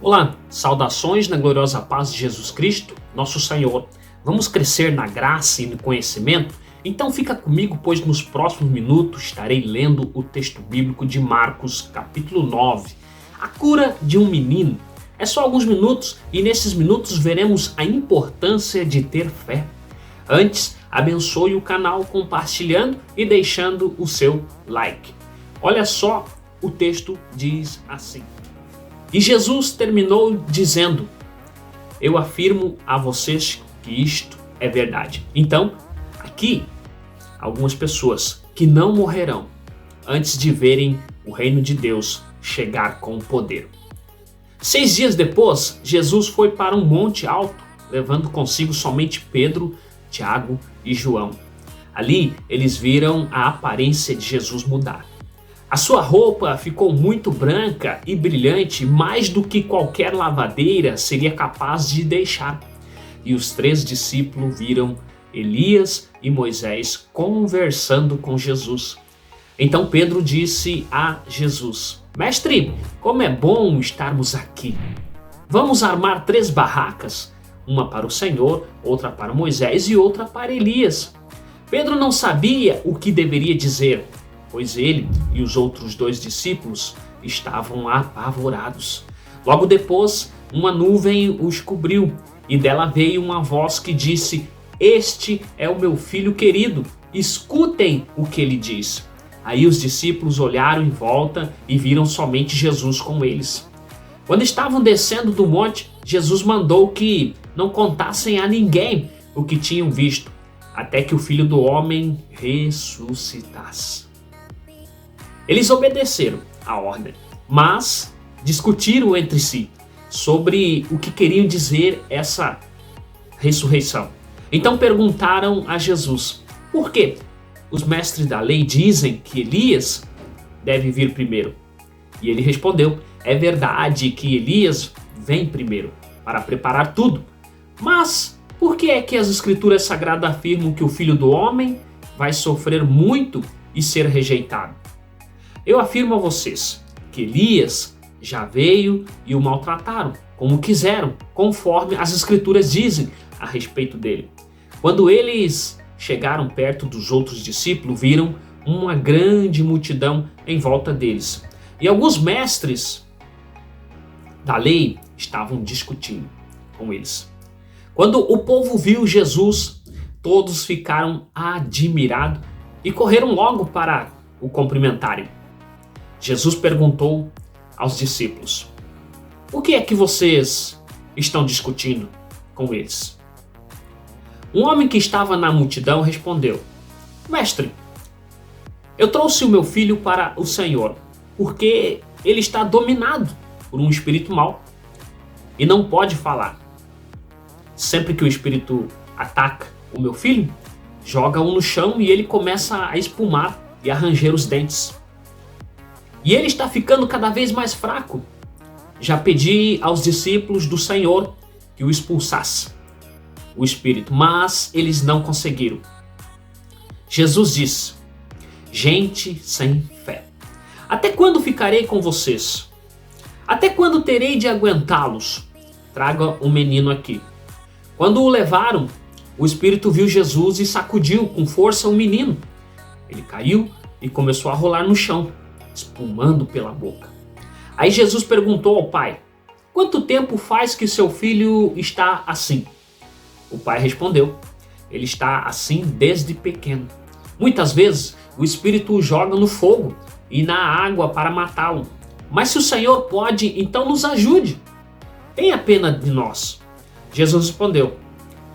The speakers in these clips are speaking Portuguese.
Olá, saudações na gloriosa paz de Jesus Cristo, nosso Senhor. Vamos crescer na graça e no conhecimento? Então fica comigo, pois nos próximos minutos estarei lendo o texto bíblico de Marcos, capítulo 9. A cura de um menino. É só alguns minutos e nesses minutos veremos a importância de ter fé. Antes, abençoe o canal compartilhando e deixando o seu like. Olha só, o texto diz assim. E Jesus terminou dizendo: eu afirmo a vocês que isto é verdade. Então, aqui, algumas pessoas que não morrerão antes de verem o reino de Deus chegar com poder. 6 dias depois, Jesus foi para um monte alto, levando consigo somente Pedro, Tiago e João. Ali, eles viram a aparência de Jesus mudar. A sua roupa ficou muito branca e brilhante, mais do que qualquer lavadeira seria capaz de deixar. E os 3 discípulos viram Elias e Moisés conversando com Jesus. Então Pedro disse a Jesus: Mestre, como é bom estarmos aqui. Vamos armar 3 barracas, uma para o Senhor, outra para Moisés e outra para Elias. Pedro não sabia o que deveria dizer, pois ele e os outros 2 discípulos estavam apavorados. Logo depois, uma nuvem os cobriu e dela veio uma voz que disse: Este é o meu filho querido, escutem o que ele diz. Aí os discípulos olharam em volta e viram somente Jesus com eles. Quando estavam descendo do monte, Jesus mandou que não contassem a ninguém o que tinham visto, até que o Filho do Homem ressuscitasse. Eles obedeceram à ordem, mas discutiram entre si sobre o que queriam dizer essa ressurreição. Então perguntaram a Jesus: por que os mestres da lei dizem que Elias deve vir primeiro? E ele respondeu: é verdade que Elias vem primeiro para preparar tudo, mas por que é que as escrituras sagradas afirmam que o Filho do Homem vai sofrer muito e ser rejeitado? Eu afirmo a vocês que Elias já veio e o maltrataram, como quiseram, conforme as escrituras dizem a respeito dele. Quando eles chegaram perto dos outros discípulos, viram uma grande multidão em volta deles. E alguns mestres da lei estavam discutindo com eles. Quando o povo viu Jesus, todos ficaram admirados e correram logo para o cumprimentarem. Jesus perguntou aos discípulos: o que é que vocês estão discutindo com eles? Um homem que estava na multidão respondeu: Mestre, eu trouxe o meu filho para o Senhor, porque ele está dominado por um espírito mau e não pode falar. Sempre que o espírito ataca o meu filho, joga-o no chão e ele começa a espumar e a ranger os dentes. E ele está ficando cada vez mais fraco. Já pedi aos discípulos do Senhor que o expulsasse, o espírito, mas eles não conseguiram. Jesus disse: gente sem fé, até quando ficarei com vocês? Até quando terei de aguentá-los? Traga o menino aqui. Quando o levaram, o espírito viu Jesus e sacudiu com força o menino. Ele caiu e começou a rolar no chão, espumando pela boca. Aí Jesus perguntou ao pai: quanto tempo faz que seu filho está assim? O pai respondeu: ele está assim desde pequeno. Muitas vezes o espírito o joga no fogo e na água para matá-lo. Mas se o Senhor pode, então nos ajude. Tenha pena de nós. Jesus respondeu: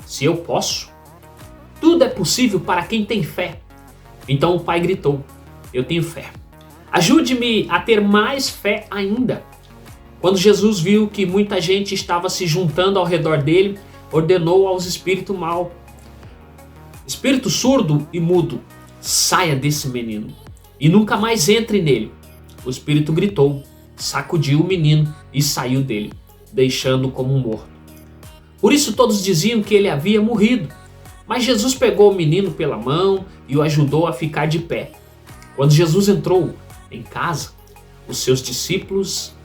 se eu posso, tudo é possível para quem tem fé. Então o pai gritou: eu tenho fé. Ajude-me a ter mais fé ainda. Quando Jesus viu que muita gente estava se juntando ao redor dele, ordenou aos espíritos maus: espírito surdo e mudo, saia desse menino e nunca mais entre nele. O espírito gritou, sacudiu o menino e saiu dele, deixando-o como morto. Por isso todos diziam que ele havia morrido. Mas Jesus pegou o menino pela mão e o ajudou a ficar de pé. Quando Jesus entrou em casa, os seus discípulos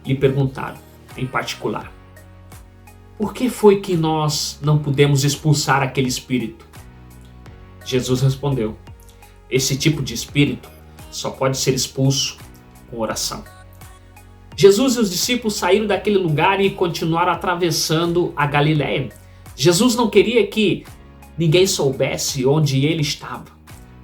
lhe perguntaram: em particular. Por que foi que nós não pudemos expulsar aquele espírito? Jesus respondeu: esse tipo de espírito só pode ser expulso com oração. Jesus e os discípulos saíram daquele lugar e continuaram atravessando a Galileia. Jesus não queria que ninguém soubesse onde ele estava,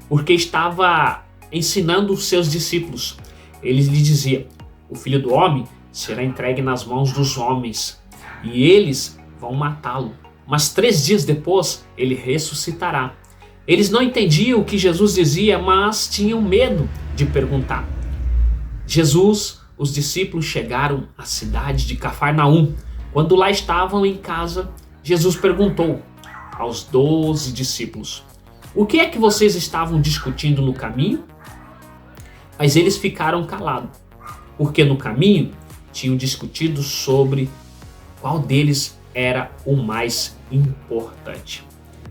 porque estava ensinando os seus discípulos. Ele lhe dizia: o Filho do Homem será entregue nas mãos dos homens e eles vão matá-lo, mas 3 dias depois ele ressuscitará. Eles não entendiam o que Jesus dizia, mas tinham medo de perguntar. Os discípulos chegaram à cidade de Cafarnaum. Quando lá estavam em casa, Jesus perguntou aos 12 discípulos: o que é que vocês estavam discutindo no caminho? Mas eles ficaram calados, porque no caminho tinham discutido sobre qual deles era o mais importante.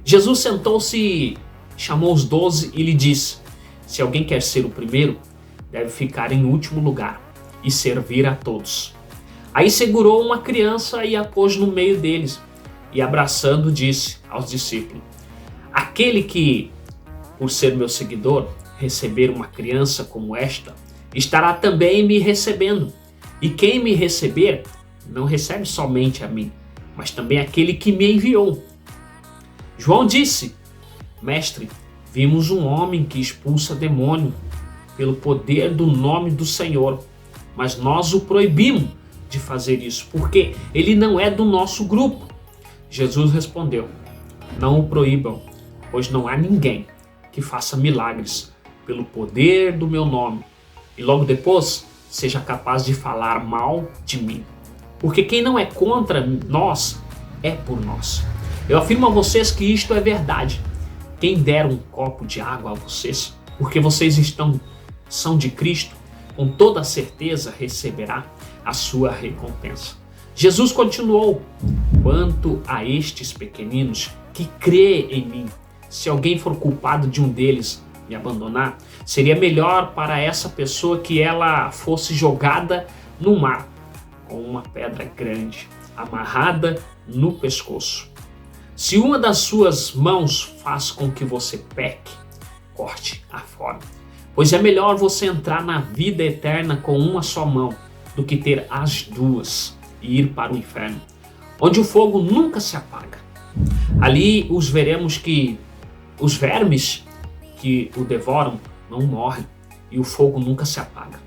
Jesus sentou-se, chamou os 12 e lhe disse: se alguém quer ser o primeiro, deve ficar em último lugar e servir a todos. Aí segurou uma criança e a pôs no meio deles, e abraçando disse aos discípulos: aquele que, por ser meu seguidor, receber uma criança como esta, estará também me recebendo. E quem me receber, não recebe somente a mim, mas também aquele que me enviou. João disse: mestre, vimos um homem que expulsa demônio pelo poder do nome do Senhor, mas nós o proibimos de fazer isso, porque ele não é do nosso grupo. Jesus respondeu: não o proíbam, pois não há ninguém que faça milagres pelo poder do meu nome e logo depois seja capaz de falar mal de mim. Porque quem não é contra nós é por nós. Eu afirmo a vocês que isto é verdade. Quem der um copo de água a vocês, porque vocês são de Cristo, com toda certeza receberá a sua recompensa. Jesus continuou: quanto a estes pequeninos que crê em mim, se alguém for culpado de um deles me abandonar, seria melhor para essa pessoa que ela fosse jogada no mar com uma pedra grande amarrada no pescoço. Se uma das suas mãos faz com que você peque, corte-a fora. Pois é melhor você entrar na vida eterna com uma só mão do que ter as duas e ir para o inferno, onde o fogo nunca se apaga. Ali veremos que os vermes que o devoram não morrem e o fogo nunca se apaga.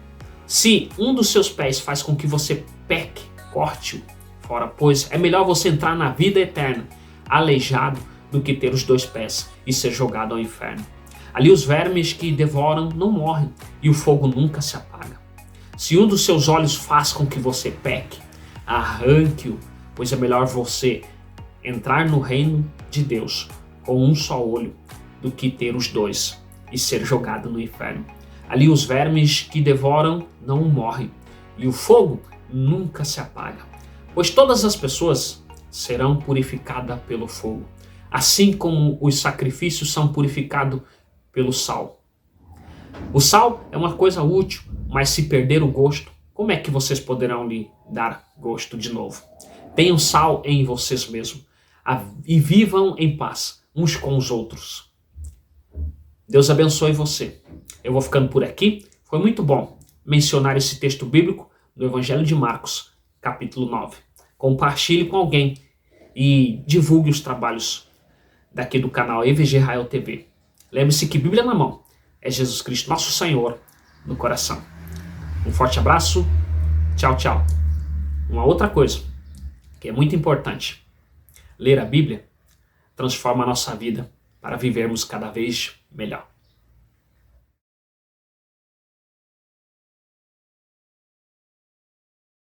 Se um dos seus pés faz com que você peque, corte-o fora, pois é melhor você entrar na vida eterna aleijado do que ter os 2 pés e ser jogado ao inferno. Ali os vermes que devoram não morrem e o fogo nunca se apaga. Se um dos seus olhos faz com que você peque, arranque-o, pois é melhor você entrar no reino de Deus com um só olho do que ter os 2 e ser jogado no inferno. Ali os vermes que devoram não morrem e o fogo nunca se apaga, pois todas as pessoas serão purificadas pelo fogo, assim como os sacrifícios são purificados pelo sal. O sal é uma coisa útil, mas se perder o gosto, como é que vocês poderão lhe dar gosto de novo? Tenham sal em vocês mesmos e vivam em paz uns com os outros. Deus abençoe você. Eu vou ficando por aqui. Foi muito bom mencionar esse texto bíblico do Evangelho de Marcos, capítulo 9. Compartilhe com alguém e divulgue os trabalhos daqui do canal EVG Israel TV. Lembre-se que Bíblia na mão é Jesus Cristo, nosso Senhor, no coração. Um forte abraço. Tchau, tchau. Uma outra coisa que é muito importante: ler a Bíblia transforma a nossa vida para vivermos cada vez melhor.